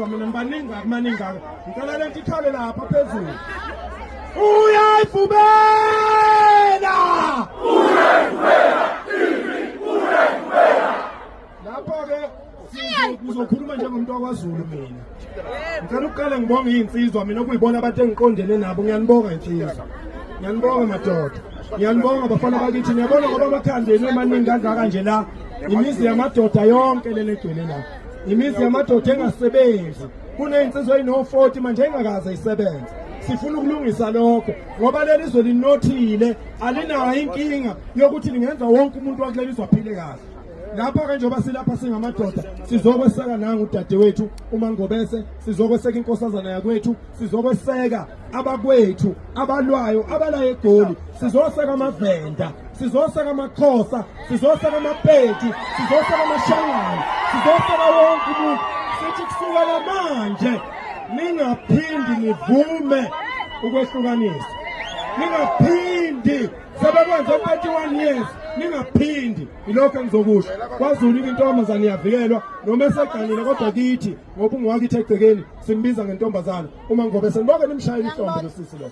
insizwa mina nibaningi akumaningi ngicela lento ikhale lapha phezulu uyayivumela lapho-ke uzokhuluma njengomuntu wakwaZulu mina ngicela ukuqala ngibonge iy'nsizwa mina okuyibona abantu engiqondene nabo ngiyanibonga insizwa ngiyanibonga madoda ngiyanibonga bafana bakithi ngiyabona ngoba amakhandeni emaningi kangaka nje la imizi yamadoda yonke leli egcwele la imizi yamadoda engasebenzi kuney'nsizwa ey'no-40 manje engakaze isebenze sifuna ukulungisa lokho ngoba leli zwe linothile alinayo inkinga yokuthi lingenza wonke umuntu wakuleli zwe aphile kahle lapha-ke njengoba silapha singamadoda sizokweseka nangu udadewethu uMangobese sizokweseka inkosazana yakwethu sizokweseka abakwethu abalwayo abalayo eGoli sizoseka amavenda sizoseka amakhosa sizoseka amapedi sizoseka amashangane sizoseka wonke umuntu sithi kusukela manje ningaphindi nivume ukwehlukanisa ningaphindi sebekwenze 31 years ningaphindi ilokho engizokusho kwaZulu intombazane iyavikelwa noma eseganile kodwa kithi ngoba ungowakithi egcekeni simbiza ngentombazana uMangobese ngibonke nimshayile ihlombe losisi lo.